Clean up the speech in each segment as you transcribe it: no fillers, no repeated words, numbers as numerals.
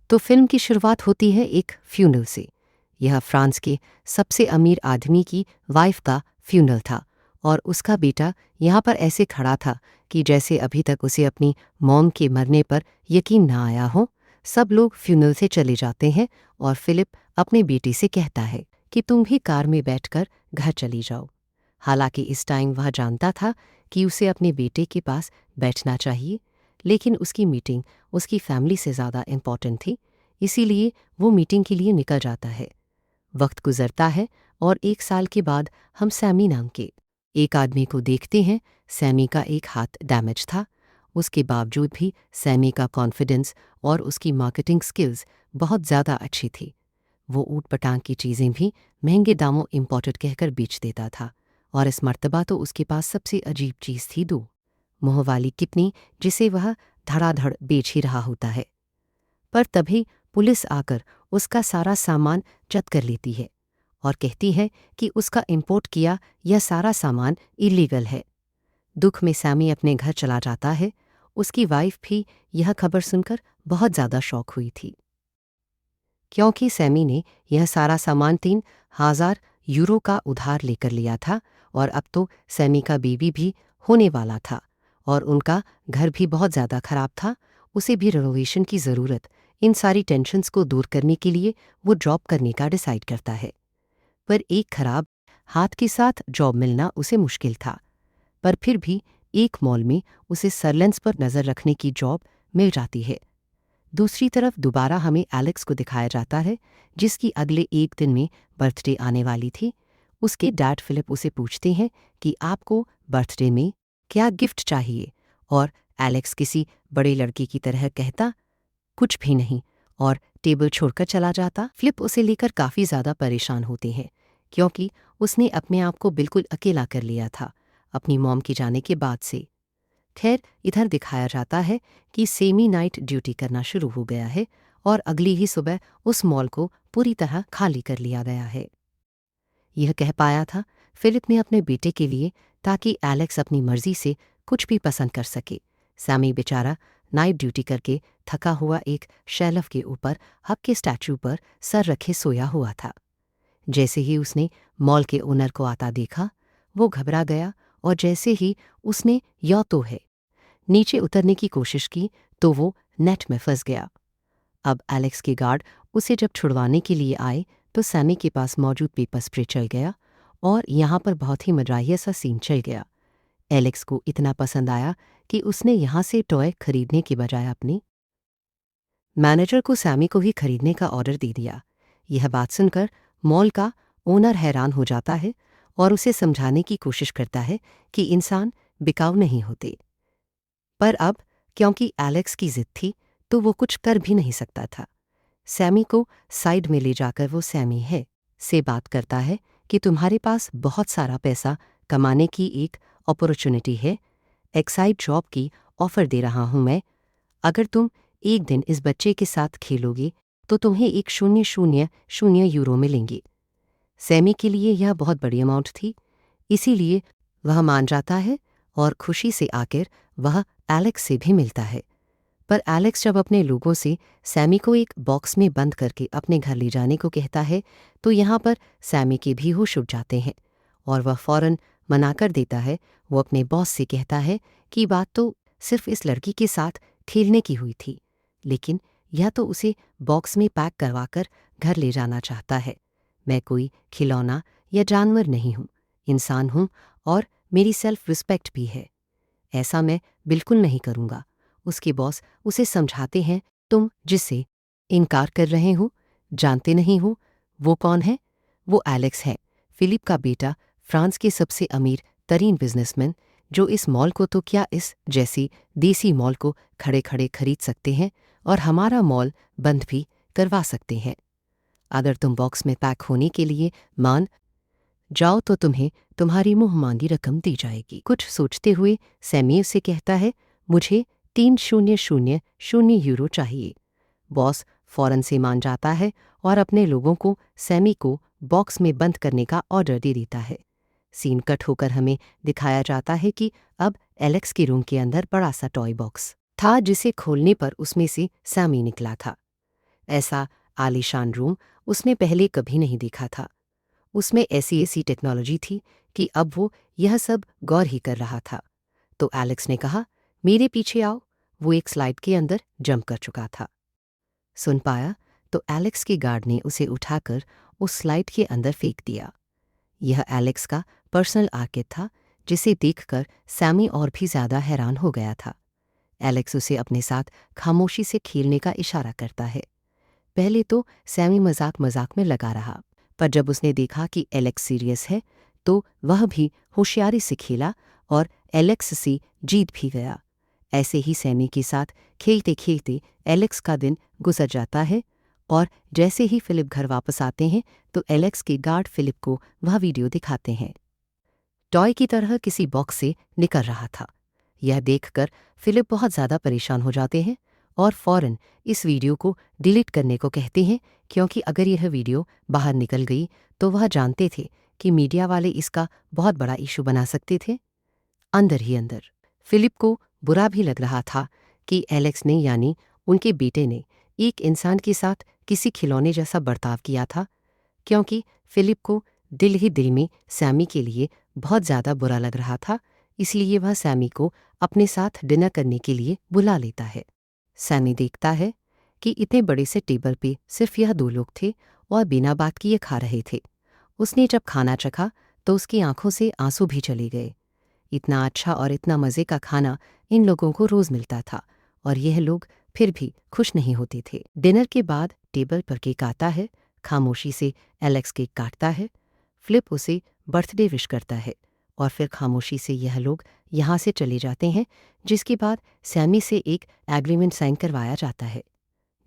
तो फिल्म की शुरुआत होती है एक फ्यूनल से। यह फ्रांस के सबसे अमीर आदमी की वाइफ का फ्यूनल था और उसका बेटा यहाँ पर ऐसे खड़ा था कि जैसे अभी तक उसे अपनी मॉम के मरने पर यकीन ना आया हो। सब लोग फ्यूनल से चले जाते हैं और फिलिप अपने बेटे से कहता है कि तुम भी कार में बैठकर घर चली जाओ। हालांकि इस टाइम वह जानता था कि उसे अपने बेटे के पास बैठना चाहिए, लेकिन उसकी मीटिंग उसकी फैमिली से ज़्यादा इम्पॉर्टेंट थी, इसीलिए वो मीटिंग के लिए निकल जाता है। वक्त गुजरता है और 1 साल के बाद हम सैमी नाम के एक आदमी को देखते हैं। सैमी का एक हाथ डैमेज था। उसके बावजूद भी सैमी का कॉन्फिडेंस और उसकी मार्केटिंग स्किल्स बहुत ज़्यादा अच्छी थी। वो ऊट पटांग की चीज़ें भी महंगे दामों इम्पोर्टेड कहकर बेच देता था, और इस मर्तबा तो उसके पास सबसे अजीब चीज़ थी, 2 मुँह वाली किपनी, जिसे वह धड़ाधड़ बेच ही रहा होता है। पर तभी पुलिस आकर उसका सारा सामान जब्त कर लेती है और कहती है कि उसका इंपोर्ट किया यह सारा सामान इलीगल है। दुख में सैमी अपने घर चला जाता है। उसकी वाइफ भी यह खबर सुनकर बहुत ज़्यादा शॉक हुई थी, क्योंकि सैमी ने यह सारा सामान 3,000 यूरो का उधार लेकर लिया था और अब तो सैमी का बेबी भी होने वाला था और उनका घर भी बहुत ज़्यादा ख़राब था। उसे भी रेनोवेशन की ज़रूरत। इन सारी टेंशन्स को दूर करने के लिए वो जॉब करने का डिसाइड करता है, पर एक खराब हाथ के साथ जॉब मिलना उसे मुश्किल था। पर फिर भी एक मॉल में उसे सर्लेंस पर नज़र रखने की जॉब मिल जाती है। दूसरी तरफ दोबारा हमें एलेक्स को दिखाया जाता है, जिसकी अगले एक दिन में बर्थडे आने वाली थी। उसके डैड फिलिप उसे पूछते हैं कि आपको बर्थडे में क्या गिफ्ट चाहिए, और एलेक्स किसी बड़े लड़के की तरह कहता कुछ भी नहीं और टेबल छोड़कर चला जाता। फिलिप उसे लेकर काफ़ी ज़्यादा परेशान होते हैं, क्योंकि उसने अपने आप को बिल्कुल अकेला कर लिया था अपनी मॉम के जाने के बाद से। खैर, इधर दिखाया जाता है कि सेमी नाइट ड्यूटी करना शुरू हो गया है और अगली ही सुबह उस मॉल को पूरी तरह खाली कर लिया गया है। यह कह पाया था फिलिप ने अपने बेटे के लिए, ताकि एलेक्स अपनी मर्जी से कुछ भी पसंद कर सके। सैमी बेचारा नाइट ड्यूटी करके थका हुआ एक शेल्फ के ऊपर हक के स्टैचू पर सर रखे सोया हुआ था। जैसे ही उसने मॉल के ओनर को आता देखा, वो घबरा गया और जैसे ही उसने या तो है नीचे उतरने की कोशिश की तो वो नेट में फंस गया। अब एलेक्स के गार्ड उसे जब छुड़वाने के लिए आए तो सैमी के पास मौजूद पेपर स्प्रे चल गया और यहाँ पर बहुत ही मजाहिया सा सीन चल गया। एलेक्स को इतना पसंद आया कि उसने यहाँ से टॉय खरीदने के बजाय अपने मैनेजर को सैमी को ही खरीदने का ऑर्डर दे दिया। यह बात सुनकर मॉल का ओनर हैरान हो जाता है और उसे समझाने की कोशिश करता है कि इंसान बिकाऊ नहीं होते, पर अब क्योंकि एलेक्स की जिद थी तो वो कुछ कर भी नहीं सकता था। सैमी को साइड में ले जाकर वो सैमी है से बात करता है कि तुम्हारे पास बहुत सारा पैसा कमाने की एक अपॉर्चुनिटी है। एक्साइड जॉब की ऑफ़र दे रहा हूँ मैं। अगर तुम एक दिन इस बच्चे के साथ खेलोगे तो तुम्हें एक 000 यूरो मिलेंगे। सैमी के लिए यह बहुत बड़ी अमाउंट थी, इसीलिए वह मान जाता है और खुशी से आकर वह एलेक्स से भी मिलता है। पर एलेक्स जब अपने लोगों से सैमी को एक बॉक्स में बंद करके अपने घर ले जाने को कहता है तो यहाँ पर सैमी के भी होश उड़ जाते हैं और वह फौरन मना कर देता है। वो अपने बॉस से कहता है कि बात तो सिर्फ इस लड़की के साथ खेलने की हुई थी, लेकिन यह तो उसे बॉक्स में पैक करवाकर घर ले जाना चाहता है। मैं कोई खिलौना या जानवर नहीं हूँ, इंसान हूँ और मेरी सेल्फ रिस्पेक्ट भी है। ऐसा मैं बिल्कुल नहीं करूँगा। उसके बॉस उसे समझाते हैं, तुम जिससे इनकार कर रहे हो जानते नहीं हो वो कौन है? वो एलेक्स है, फिलिप का बेटा, फ्रांस के सबसे अमीर तरीन बिजनेसमैन, जो इस मॉल को तो क्या इस जैसी देसी मॉल को खड़े खड़े खरीद सकते हैं और हमारा मॉल बंद भी करवा सकते हैं। अगर तुम बॉक्स में पैक होने के लिए मान जाओ तो तुम्हें तुम्हारी मुँह मांगी रकम दी जाएगी। कुछ सोचते हुए सैमी से कहता है, मुझे 3,000 यूरो चाहिए। बॉस फौरन से मान जाता है और अपने लोगों को सैमी को बॉक्स में बंद करने का ऑर्डर दे देता है। सीन कट होकर हमें दिखाया जाता है कि अब एलेक्स के रूम के अंदर बड़ा सा टॉय बॉक्स था, जिसे खोलने पर उसमें से सैमी निकला था। ऐसा आलीशान रूम उसने पहले कभी नहीं देखा था। उसमें ऐसी ऐसी टेक्नोलॉजी थी कि अब वो यह सब गौर ही कर रहा था। तो एलेक्स ने कहा, मेरे पीछे आओ। वो एक स्लाइड के अंदर जंप कर चुका था। सुन पाया तो एलेक्स के गार्ड ने उसे उठाकर उस स्लाइड के अंदर फेंक दिया। यह एलेक्स का पर्सनल आर्किड था, जिसे देखकर सैमी और भी ज़्यादा हैरान हो गया था। एलेक्स उसे अपने साथ खामोशी से खेलने का इशारा करता है। पहले तो सैमी मजाक मजाक में लगा रहा, पर जब उसने देखा कि एलेक्स सीरियस है तो वह भी होशियारी से खेला और एलेक्स से जीत भी गया। ऐसे ही सैमी के साथ खेलते खेलते एलेक्स का दिन गुजर जाता है और जैसे ही फिलिप घर वापस आते हैं तो एलेक्स के गार्ड फिलिप को वह वीडियो दिखाते हैं। टॉय की तरह किसी बॉक्स से निकल रहा था। यह देखकर फिलिप बहुत ज़्यादा परेशान हो जाते हैं और फौरन इस वीडियो को डिलीट करने को कहते हैं, क्योंकि अगर यह वीडियो बाहर निकल गई तो वह जानते थे कि मीडिया वाले इसका बहुत बड़ा इशू बना सकते थे। अंदर ही अंदर फिलिप को बुरा भी लग रहा था कि एलेक्स ने यानी उनके बेटे ने एक इंसान के साथ किसी खिलौने जैसा बर्ताव किया था, क्योंकि फिलिप को दिल ही दिल में सैमी के लिए बहुत ज़्यादा बुरा लग रहा था। इसलिए वह सैमी को अपने साथ डिनर करने के लिए बुला लेता है। सैमी देखता है कि इतने बड़े से टेबल पे सिर्फ यह दो लोग थे और बिना बात किए खा रहे थे। उसने जब खाना चखा तो उसकी आंखों से आंसू भी चले गए। इतना अच्छा और इतना मज़े का खाना इन लोगों को रोज़ मिलता था और यह लोग फिर भी खुश नहीं होते थे। डिनर के बाद टेबल पर केक आता है। खामोशी से एलेक्स केक काटता है। फ्लिप उसे बर्थडे विश करता है और फिर खामोशी से यह लोग यहाँ से चले जाते हैं, जिसके बाद सैमी से एक एग्रीमेंट साइन करवाया जाता है।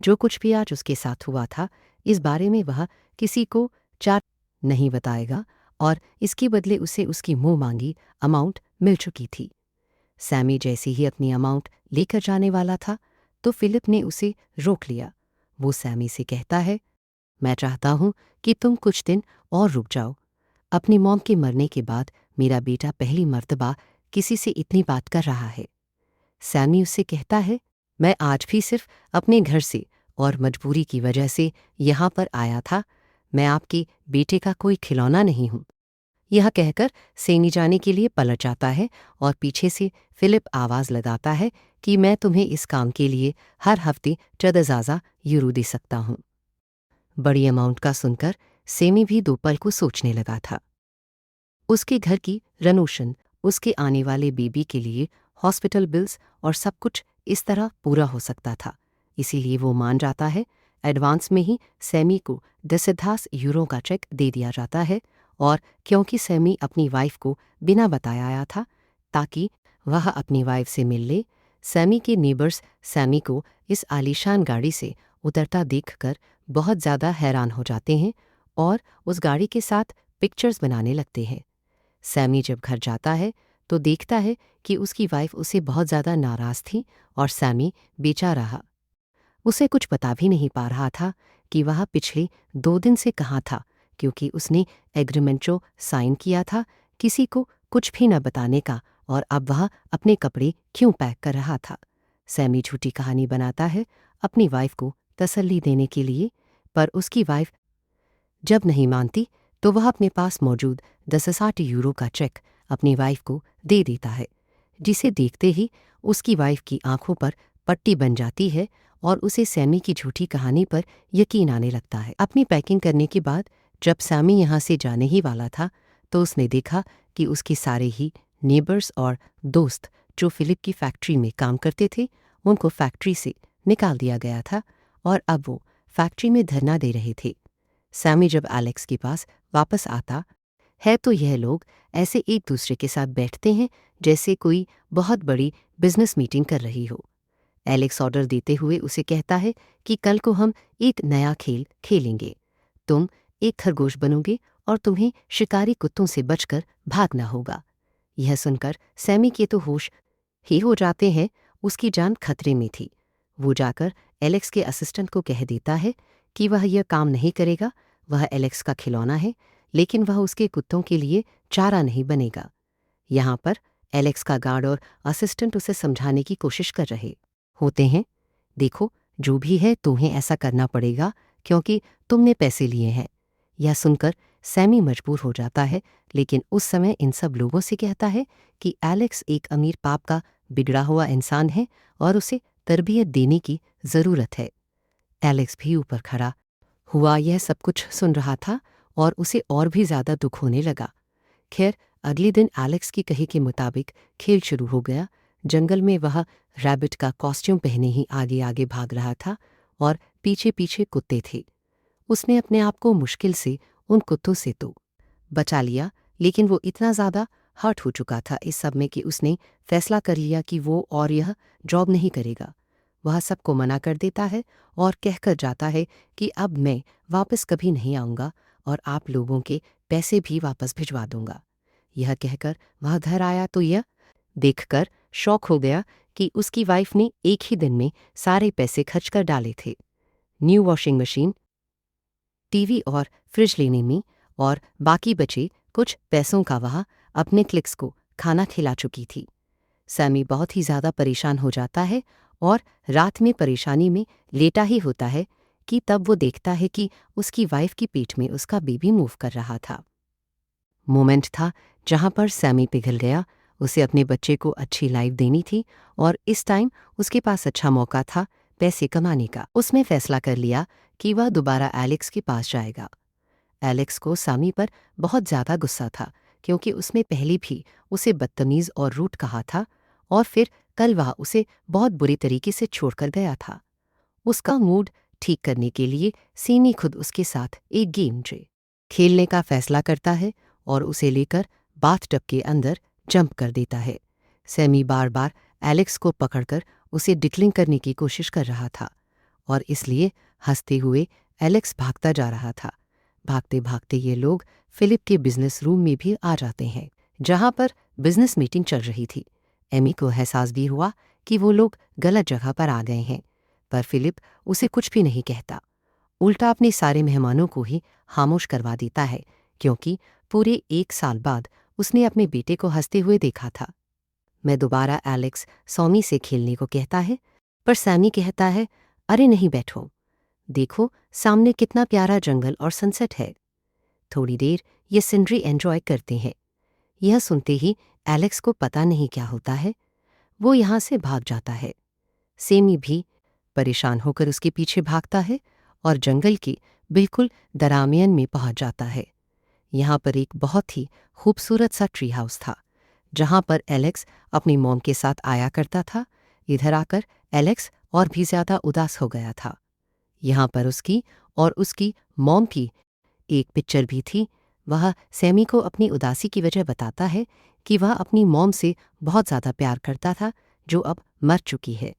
जो कुछ भी आज उसके साथ हुआ था इस बारे में वह किसी को चार नहीं बताएगा और इसके बदले उसे उसकी मुंह मांगी अमाउंट मिल चुकी थी। सैमी जैसे ही अपनी अमाउंट लेकर जाने वाला था तो फिलिप ने उसे रोक लिया। वो सैमी से कहता है, मैं चाहता हूं कि तुम कुछ दिन और रुक जाओ। अपनी मॉम के मरने के बाद मेरा बेटा पहली मर्तबा किसी से इतनी बात कर रहा है। सैमी उससे कहता है, मैं आज भी सिर्फ अपने घर से और मजबूरी की वजह से यहाँ पर आया था। मैं आपके बेटे का कोई खिलौना नहीं हूँ। यह कहकर सैमी जाने के लिए पलट जाता है और पीछे से फिलिप आवाज़ लगाता है कि मैं तुम्हें इस काम के लिए हर हफ्ते 14,000 यूरो दे सकता हूँ। बड़ी अमाउंट का सुनकर सैमी भी दो पल को सोचने लगा था। उसके घर की रेनोवेशन, उसके आने वाले बेबी के लिए हॉस्पिटल बिल्स और सब कुछ इस तरह पूरा हो सकता था। इसीलिए वो मान जाता है। एडवांस में ही सैमी को 10,000 यूरो का चेक दे दिया जाता है और क्योंकि सैमी अपनी वाइफ को बिना बताए आया था ताकि वह अपनी वाइफ से मिल ले, सैमी के नेबर्स सैमी को इस आलीशान गाड़ी से उतरता देखकर बहुत ज़्यादा हैरान हो जाते हैं और उस गाड़ी के साथ पिक्चर्स बनाने लगते हैं। सैमी जब घर जाता है तो देखता है कि उसकी वाइफ उसे बहुत ज़्यादा नाराज़ थी और सैमी बेचारा रहा। उसे कुछ पता भी नहीं पा रहा था कि वह पिछले 2 दिन से कहाँ था, क्योंकि उसने एग्रीमेंट जो साइन किया था किसी को कुछ भी न बताने का, और अब वह अपने कपड़े क्यों पैक कर रहा था। सैमी झूठी कहानी बनाता है अपनी वाइफ को तसल्ली देने के लिए, पर उसकी वाइफ जब नहीं मानती तो वह अपने पास मौजूद 10,000 यूरो का चेक अपनी वाइफ को दे देता है, जिसे देखते ही उसकी वाइफ की आंखों पर पट्टी बन जाती है और उसे सैमी की झूठी कहानी पर यकीन आने लगता है। अपनी पैकिंग करने के बाद जब सैमी यहाँ से जाने ही वाला था तो उसने देखा कि उसके सारे ही नेबर्स और दोस्त जो फिलिप की फैक्ट्री में काम करते थे उनको फैक्ट्री से निकाल दिया गया था और अब वो फैक्ट्री में धरना दे रहे थे। सैमी जब एलेक्स के पास वापस आता है तो यह लोग ऐसे एक दूसरे के साथ बैठते हैं जैसे कोई बहुत बड़ी बिजनेस मीटिंग कर रही हो। एलेक्स ऑर्डर देते हुए उसे कहता है कि कल को हम एक नया खेल खेलेंगे। तुम एक खरगोश बनोगे और तुम्हें शिकारी कुत्तों से बचकर भागना होगा। यह सुनकर सैमी के तो होश ही हो जाते हैं, उसकी जान खतरे में थी। वो जाकर एलेक्स के असिस्टेंट को कह देता है कि वह यह काम नहीं करेगा। वह एलेक्स का खिलौना है, लेकिन वह उसके कुत्तों के लिए चारा नहीं बनेगा। यहाँ पर एलेक्स का गार्ड और असिस्टेंट उसे समझाने की कोशिश कर रहे होते हैं। देखो, जो भी है तुम्हें ऐसा करना पड़ेगा क्योंकि तुमने पैसे लिए हैं। यह सुनकर सैमी मजबूर हो जाता है, लेकिन उस समय इन सब लोगों से कहता है कि एलेक्स एक अमीर पाप का बिगड़ा हुआ इंसान है और उसे तरबियत देने की ज़रूरत है। एलेक्स भी ऊपर खड़ा हुआ यह सब कुछ सुन रहा था और उसे और भी ज़्यादा दुख होने लगा। खैर, अगले दिन एलेक्स की कही के मुताबिक खेल शुरू हो गया। जंगल में वह रैबिट का कॉस्ट्यूम पहने ही आगे आगे भाग रहा था और पीछे पीछे कुत्ते थे। उसने अपने आप को मुश्किल से उन कुत्तों से तो बचा लिया, लेकिन वो इतना ज़्यादा हर्ट हो चुका था इस सब में कि उसने फैसला कर लिया कि वो और यह जॉब नहीं करेगा। वह सबको मना कर देता है और कहकर जाता है कि अब मैं वापस कभी नहीं आऊँगा और आप लोगों के पैसे भी वापस भिजवा दूंगा। यह कहकर वह घर आया तो यह देखकर शौक हो गया कि उसकी वाइफ ने एक ही दिन में सारे पैसे खर्च कर डाले थे, न्यू वॉशिंग मशीन, टीवी और फ्रिज लेने में, और बाकी बचे कुछ पैसों का वह अपने क्लिक्स को खाना खिला चुकी थी। सैमी बहुत ही ज़्यादा परेशान हो जाता है और रात में परेशानी में लेटा ही होता है कि तब वो देखता है कि उसकी वाइफ की पीठ में उसका बेबी मूव कर रहा था। मोमेंट था जहाँ पर सैमी पिघल गया। उसे अपने बच्चे को अच्छी लाइफ देनी थी और इस टाइम उसके पास अच्छा मौका था पैसे कमाने का। उसने फैसला कर लिया कि वह दोबारा एलेक्स के पास जाएगा। एलेक्स को सैमी पर बहुत ज़्यादा गुस्सा था क्योंकि उसने पहले भी उसे बदतमीज़ और रूट कहा था और फिर कल वह उसे बहुत बुरी तरीके से छोड़कर गया था। उसका मूड ठीक करने के लिए सैमी खुद उसके साथ एक गेम खेलने का फैसला करता है और उसे लेकर बाथटब के अंदर जंप कर देता है। सैमी बार बार एलेक्स को पकड़कर उसे डिक्लिंग करने की कोशिश कर रहा था और इसलिए हंसते हुए एलेक्स भागता जा रहा था। भागते भागते ये लोग फिलिप के बिजनेस रूम में भी आ जाते हैं, जहां पर बिजनेस मीटिंग चल रही थी। एमी को एहसास भी हुआ कि वो लोग गलत जगह पर आ गए हैं, पर फिलिप उसे कुछ भी नहीं कहता, उल्टा अपने सारे मेहमानों को ही खामोश करवा देता है क्योंकि पूरे 1 साल बाद उसने अपने बेटे को हंसते हुए देखा था। मैं दोबारा एलेक्स सौमी से खेलने को कहता है, पर सैमी कहता है, अरे नहीं बैठो, देखो सामने कितना प्यारा जंगल और सनसेट है। थोड़ी देर ये सीनरी एंजॉय करते हैं। यह सुनते ही एलेक्स को पता नहीं क्या होता है, वो यहाँ से भाग जाता है। सैमी भी परेशान होकर उसके पीछे भागता है और जंगल के बिल्कुल दरमियान में पहुंच जाता है। यहाँ पर एक बहुत ही खूबसूरत सा ट्री हाउस था, जहाँ पर एलेक्स अपनी मॉम के साथ आया करता था। इधर आकर एलेक्स और भी ज़्यादा उदास हो गया था। यहाँ पर उसकी और उसकी मॉम की एक पिक्चर भी थी। वह सैमी को अपनी उदासी की वजह बताता है कि वह अपनी मॉम से बहुत ज़्यादा प्यार करता था, जो अब मर चुकी है।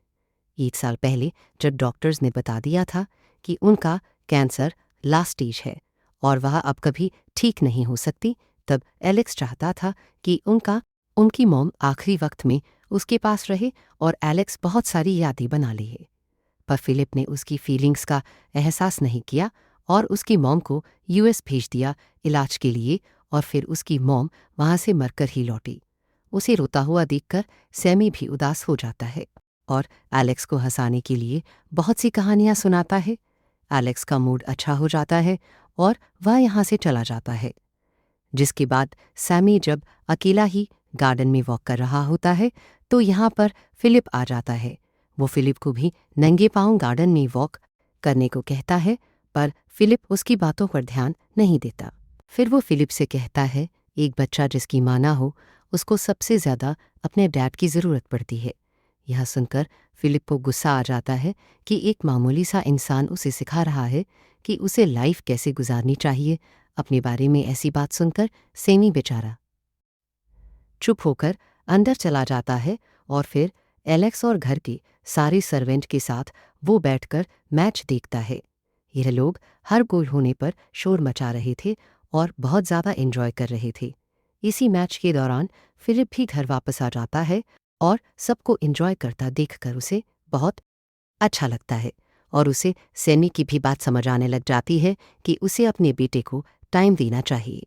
1 साल पहले जब डॉक्टर्स ने बता दिया था कि उनका कैंसर लास्ट स्टेज है और वह अब कभी ठीक नहीं हो सकती, तब एलेक्स चाहता था कि उनकी मॉम आखिरी वक्त में उसके पास रहे और एलेक्स बहुत सारी यादें बना ले। पर फिलिप ने उसकी फीलिंग्स का एहसास नहीं किया और उसकी मॉम को यूएस भेज दिया इलाज के लिए, और फिर उसकी मॉम वहाँ से मरकर ही लौटी। उसे रोता हुआ देखकर सैमी भी उदास हो जाता है और एलेक्स को हंसाने के लिए बहुत सी कहानियाँ सुनाता है। एलेक्स का मूड अच्छा हो जाता है और वह यहाँ से चला जाता है। जिसके बाद सैमी जब अकेला ही गार्डन में वॉक कर रहा होता है तो यहाँ पर फिलिप आ जाता है। वो फिलिप को भी नंगे पांव गार्डन में वॉक करने को कहता है, पर फिलिप उसकी बातों पर ध्यान नहीं देता। फिर वो फिलिप से कहता है, एक बच्चा जिसकी माँ ना हो उसको सबसे ज़्यादा अपने डैड की ज़रूरत पड़ती है। यह सुनकर फिलिप को गुस्सा आ जाता है कि एक मामूली सा इंसान उसे सिखा रहा है कि उसे लाइफ कैसे गुजारनी चाहिए। अपने बारे में ऐसी बात सुनकर सैमी बेचारा चुप होकर अंदर चला जाता है और फिर एलेक्स और घर के सारे सर्वेंट के साथ वो बैठकर मैच देखता है। यह लोग हर गोल होने पर शोर मचा रहे थे और बहुत ज़्यादा एंजॉय कर रहे थे। इसी मैच के दौरान फिलिप भी घर वापस आ जाता है और सबको एंजॉय करता देखकर उसे बहुत अच्छा लगता है और उसे सैमी की भी बात समझ आने लग जाती है कि उसे अपने बेटे को टाइम देना चाहिए।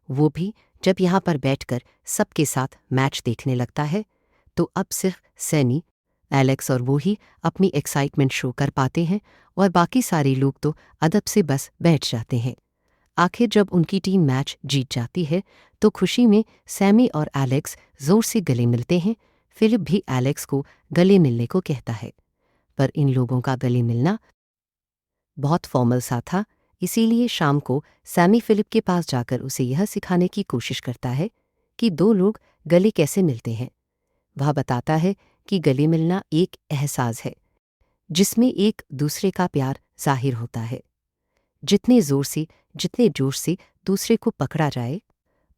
वो भी जब यहाँ पर बैठकर सबके साथ मैच देखने लगता है तो अब सिर्फ सैमी एलेक्स और वो ही अपनी एक्साइटमेंट शो कर पाते हैं और बाकी सारे लोग तो अदब से बस बैठ जाते हैं। आखिर जब उनकी टीम मैच जीत जाती है तो खुशी में सैमी और एलेक्स जोर से गले मिलते हैं। फिलिप भी एलेक्स को गले मिलने को कहता है, पर इन लोगों का गले मिलना बहुत फॉर्मल सा था, इसीलिए शाम को सैमी फिलिप के पास जाकर उसे यह सिखाने की कोशिश करता है कि दो लोग गले कैसे मिलते हैं। वह बताता है कि गले मिलना एक एहसास है जिसमें एक दूसरे का प्यार जाहिर होता है। जितने जोर से, जितने जोश से दूसरे को पकड़ा जाए,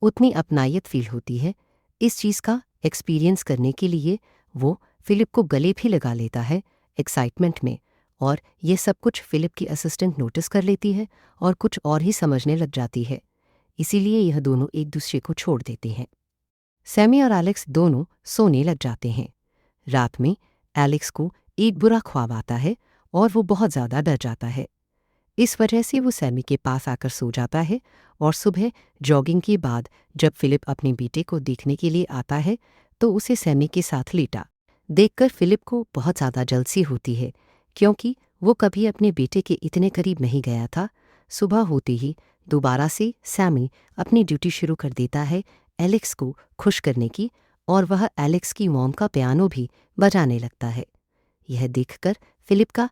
उतनी अपनायत फील होती है। इस चीज़ का एक्सपीरियंस करने के लिए वो फिलिप को गले भी लगा लेता है एक्साइटमेंट में, और ये सब कुछ फिलिप की असिस्टेंट नोटिस कर लेती है और कुछ और ही समझने लग जाती है। इसीलिए यह दोनों एक दूसरे को छोड़ देते हैं। सैमी और एलेक्स दोनों सोने लग जाते हैं। रात में एलेक्स को एक बुरा ख्वाब आता है और वो बहुत ज़्यादा डर जाता है। इस वजह से वो सैमी के पास आकर सो जाता है और सुबह जॉगिंग के बाद जब फिलिप अपने बेटे को देखने के लिए आता है तो उसे सैमी के साथ लेटा देखकर फिलिप को बहुत ज़्यादा जलसी होती है, क्योंकि वो कभी अपने बेटे के इतने करीब नहीं गया था। सुबह होते ही दोबारा से सैमी अपनी ड्यूटी शुरू कर देता है एलेक्स को खुश करने की, और वह एलेक्स की मॉम का पियानो भी बजाने लगता है। यह देखकर फिलिप का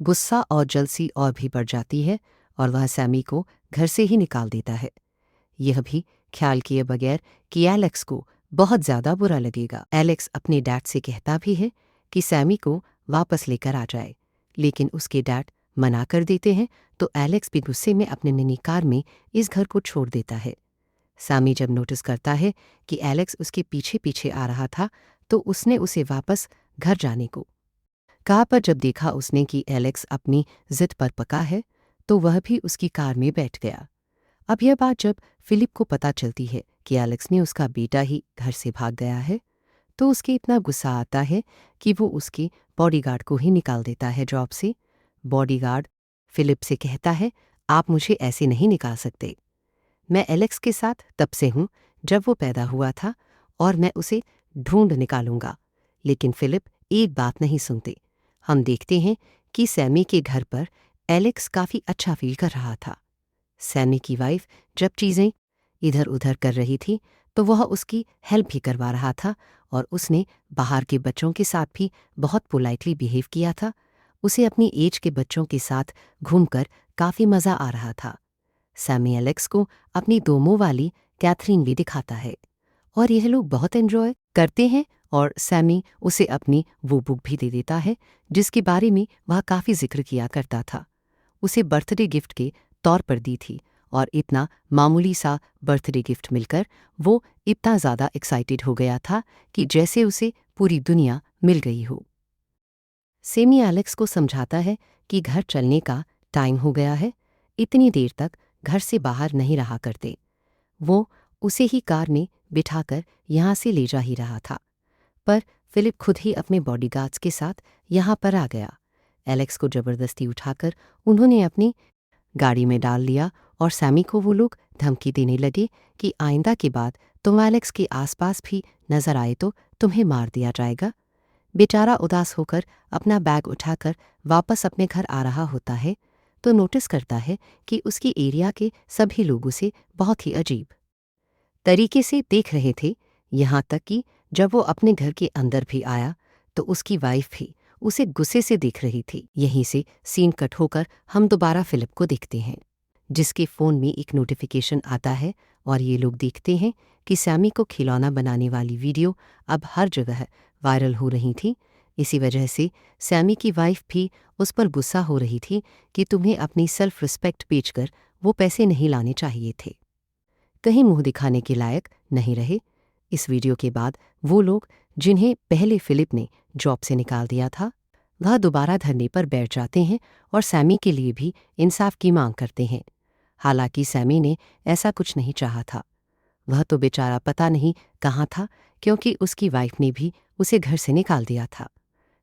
गुस्सा और जलसी और भी बढ़ जाती है और वह सैमी को घर से ही निकाल देता है, यह भी ख्याल किए बगैर कि एलेक्स को बहुत ज़्यादा बुरा लगेगा। एलेक्स अपने डैड से कहता भी है कि सैमी को वापस लेकर आ जाए, लेकिन उसके डैड मना कर देते हैं, तो एलेक्स भी गुस्से में अपने मिनी कार में इस घर को छोड़ देता है। सैमी जब नोटिस करता है कि एलेक्स उसके पीछे पीछे आ रहा था तो उसने उसे वापस घर जाने को कहा, पर जब देखा उसने कि एलेक्स अपनी जिद पर पका है तो वह भी उसकी कार में बैठ गया। अब यह बात जब फिलिप को पता चलती है कि एलेक्स ने उसका बेटा ही घर से भाग गया है तो उसके इतना गुस्सा आता है कि वो उसके बॉडीगार्ड को ही निकाल देता है जॉब से। बॉडीगार्ड फिलिप से कहता है, आप मुझे ऐसे नहीं निकाल सकते, मैं एलेक्स के साथ तब से हूँ जब वो पैदा हुआ था और मैं उसे ढूंढ निकालूंगा। लेकिन फिलिप एक बात नहीं सुनते। हम देखते हैं कि सैमी के घर पर एलेक्स काफ़ी अच्छा फील कर रहा था। सैमी की वाइफ जब चीज़ें इधर उधर कर रही थी तो वह उसकी हेल्प भी करवा रहा था और उसने बाहर के बच्चों के साथ भी बहुत पोलाइटली बिहेव किया था। उसे अपनी एज के बच्चों के साथ घूमकर काफ़ी मज़ा आ रहा था। सैमी एलेक्स को अपनी दो मुंह वाली कैथरीन भी दिखाता है और यह लोग बहुत एंजॉय करते हैं, और सैमी उसे अपनी वो बुक भी दे देता है जिसके बारे में वह काफ़ी जिक्र किया करता था। उसे बर्थडे गिफ्ट के तौर पर दी थी और इतना मामूली सा बर्थडे गिफ्ट मिलकर वो इतना ज़्यादा एक्साइटेड हो गया था कि जैसे उसे पूरी दुनिया मिल गई हो। सैमी एलेक्स को समझाता है कि घर चलने का टाइम हो गया है, इतनी देर तक घर से बाहर नहीं रहा करते। वो उसे ही कार में बिठाकर यहाँ से ले जा ही रहा था, पर फिलिप खुद ही अपने बॉडीगार्ड्स के साथ यहाँ पर आ गया। एलेक्स को ज़बरदस्ती उठाकर उन्होंने अपनी गाड़ी में डाल लिया और सैमी को वो लोग धमकी देने लगे कि आइंदा के बाद तुम एलेक्स के आसपास भी नजर आए तो तुम्हें मार दिया जाएगा। बेचारा उदास होकर अपना बैग उठाकर वापस अपने घर आ रहा होता है तो नोटिस करता है कि उसके एरिया के सभी लोग उसे बहुत ही अजीब तरीके से देख रहे थे, यहाँ तक कि जब वो अपने घर के अंदर भी आया तो उसकी वाइफ भी उसे गुस्से से देख रही थी। यहीं से सीन कट होकर हम दोबारा फिलिप को देखते हैं जिसके फ़ोन में एक नोटिफिकेशन आता है और ये लोग देखते हैं कि सैमी को खिलौना बनाने वाली वीडियो अब हर जगह वायरल हो रही थी। इसी वजह से सैमी की वाइफ भी उस पर गुस्सा हो रही थी कि तुम्हें अपनी सेल्फ रिस्पेक्ट बेचकर वो पैसे नहीं लाने चाहिए थे, कहीं मुंह दिखाने के लायक नहीं रहे। इस वीडियो के बाद वो लोग जिन्हें पहले फिलिप ने जॉब से निकाल दिया था वह दोबारा धरने पर बैठ जाते हैं और सैमी के लिए भी इंसाफ की मांग करते हैं। हालांकि सैमी ने ऐसा कुछ नहीं चाहा था, वह तो बेचारा पता नहीं कहाँ था, क्योंकि उसकी वाइफ ने भी उसे घर से निकाल दिया था।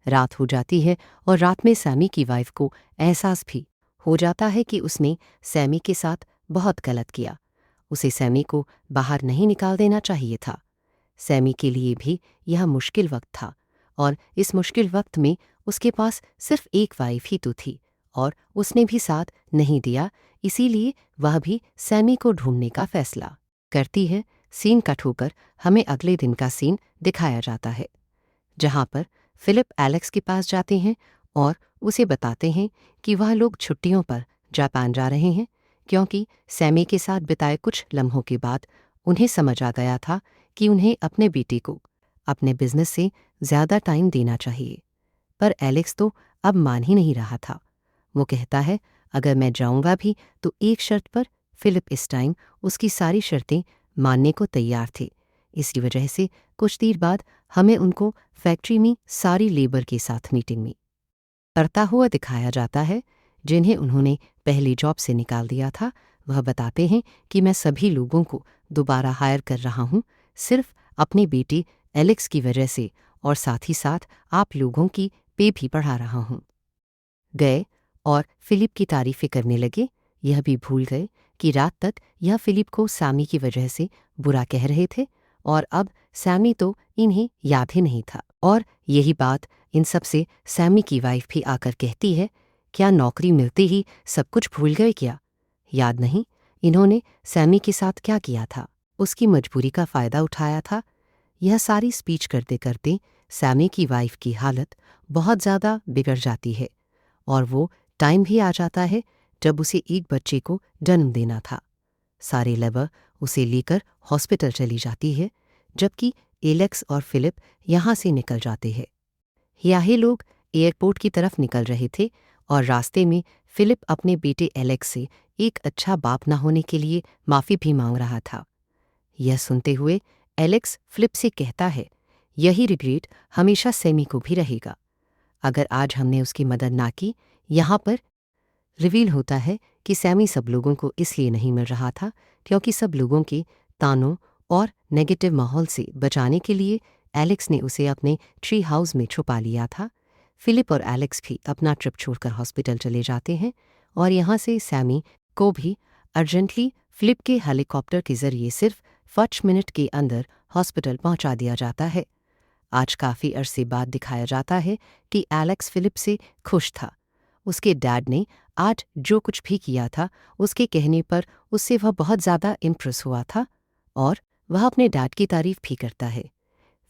रात हो जाती है और रात में सैमी की वाइफ को एहसास भी हो जाता है कि उसने सैमी के साथ बहुत गलत किया। उसे सैमी को बाहर नहीं निकाल देना चाहिए था। सैमी के लिए भी यह मुश्किल वक्त था और इस मुश्किल वक्त में उसके पास सिर्फ एक वाइफ ही तो थी और उसने भी साथ नहीं दिया, इसीलिए वह भी सैमी को ढूंढने का फैसला करती है। सीन कट होकर हमें अगले दिन का सीन दिखाया जाता है, जहाँ पर फिलिप एलेक्स के पास जाते हैं और उसे बताते हैं कि वह लोग छुट्टियों पर जापान जा रहे हैं, क्योंकि सैमी के साथ बिताए कुछ लम्हों के बाद उन्हें समझ आ गया था कि उन्हें अपने बेटे को अपने बिजनेस से ज़्यादा टाइम देना चाहिए। पर एलेक्स तो अब मान ही नहीं रहा था। वो कहता है, अगर मैं जाऊंगा भी तो एक शर्त पर। फिलिप इस टाइम उसकी सारी शर्तें मानने को तैयार थे। इसी वजह से कुछ देर बाद हमें उनको फैक्ट्री में सारी लेबर के साथ मीटिंग में करता हुआ दिखाया जाता है, जिन्हें उन्होंने पहली जॉब से निकाल दिया था। वह बताते हैं कि मैं सभी लोगों को दोबारा हायर कर रहा हूँ, सिर्फ अपने बेटे एलेक्स की वजह से, और साथ ही साथ आप लोगों की पे भी बढ़ा रहा हूँ। गए और फिलिप की तारीफें करने लगे, यह भी भूल गए कि रात तक यह फिलिप को सैमी की वजह से बुरा कह रहे थे और अब सैमी तो इन्हें याद ही नहीं था। और यही बात इन सब से सैमी की वाइफ भी आकर कहती है, क्या नौकरी मिलते ही सब कुछ भूल गए क्या? याद नहीं इन्होंने सैमी के साथ क्या किया था, उसकी मजबूरी का फ़ायदा उठाया था। यह सारी स्पीच करते करते सैमी की वाइफ की हालत बहुत ज़्यादा बिगड़ जाती है और वो टाइम भी आ जाता है जब उसे एक बच्चे को जन्म देना था। सारे लेबर उसे लेकर हॉस्पिटल चली जाती है, जबकि एलेक्स और फिलिप यहाँ से निकल जाते हैं। यही लोग एयरपोर्ट की तरफ निकल रहे थे और रास्ते में फिलिप अपने बेटे एलेक्स से एक अच्छा बाप न होने के लिए माफ़ी भी मांग रहा था। यह सुनते हुए एलेक्स फिलिप से कहता है, यही रिग्रेट हमेशा सैमी को भी रहेगा अगर आज हमने उसकी मदद ना की। यहाँ पर रिवील होता है कि सैमी सब लोगों को इसलिए नहीं मिल रहा था क्योंकि सब लोगों के तानों और नेगेटिव माहौल से बचाने के लिए एलेक्स ने उसे अपने ट्री हाउस में छुपा लिया था। फिलिप और एलेक्स भी अपना ट्रिप छोड़कर हॉस्पिटल चले जाते हैं और यहाँ से सैमी को भी अर्जेंटली फिलिप के हेलीकॉप्टर के जरिए सिर्फ 5 मिनट के अंदर हॉस्पिटल पहुंचा दिया जाता है। आज काफ़ी अरसे बाद दिखाया जाता है कि एलेक्स फिलिप से खुश था। उसके डैड ने आज जो कुछ भी किया था उसके कहने पर उससे वह बहुत ज़्यादा इम्प्रेस हुआ था और वह अपने डैड की तारीफ भी करता है।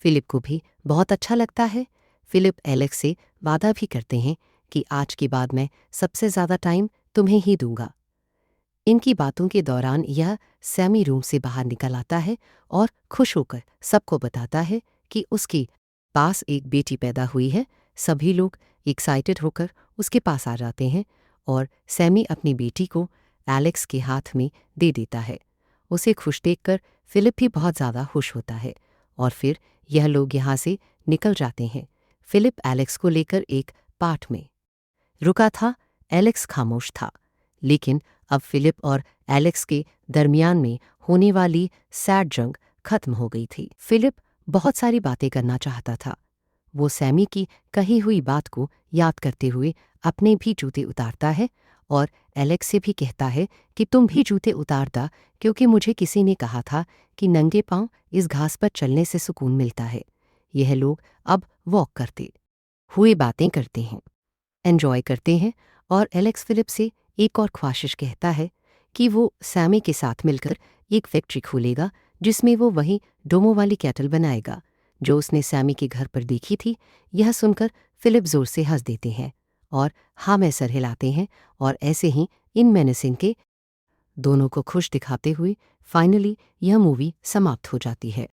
फिलिप को भी बहुत अच्छा लगता है। फिलिप एलेक्स से वादा भी करते हैं कि आज के बाद मैं सबसे ज़्यादा टाइम तुम्हें ही दूंगा। इनकी बातों के दौरान यह सैमी रूम से बाहर निकल आता है और खुश होकर सबको बताता है कि उसके पास एक बेटी पैदा हुई है। सभी लोग एक्साइटेड होकर उसके पास आ जाते हैं और सैमी अपनी बेटी को एलेक्स के हाथ में दे देता है। उसे खुश देखकर फिलिप भी बहुत ज़्यादा खुश होता है और फिर यह लोग यहाँ से निकल जाते हैं। फिलिप एलेक्स को लेकर एक पार्ट में रुका था। एलेक्स खामोश था, लेकिन अब फिलिप और एलेक्स के दरमियान में होने वाली सैड जंग खत्म हो गई थी। फिलिप बहुत सारी बातें करना चाहता था। वो सैमी की कही हुई बात को याद करते हुए अपने भी जूते उतारता है और एलेक्स से भी कहता है कि तुम भी जूते उतारता, क्योंकि मुझे किसी ने कहा था कि नंगे पांव इस घास पर चलने से सुकून मिलता है। यह लोग अब वॉक करते हुए बातें करते हैं, एंजॉय करते हैं और एलेक्स फिलिप से एक और ख्वाहिश कहता है कि वो सैमी के साथ मिलकर एक फैक्ट्री खोलेगा जिसमें वो वही डोमो वाली कैटल बनाएगा जो उसने सैमी के घर पर देखी थी। यह सुनकर फिलिप जोर से हंस देते हैं और हाँ में सर हिलाते हैं और ऐसे ही इन मेनेसिंग के दोनों को खुश दिखाते हुए फाइनली यह मूवी समाप्त हो जाती है।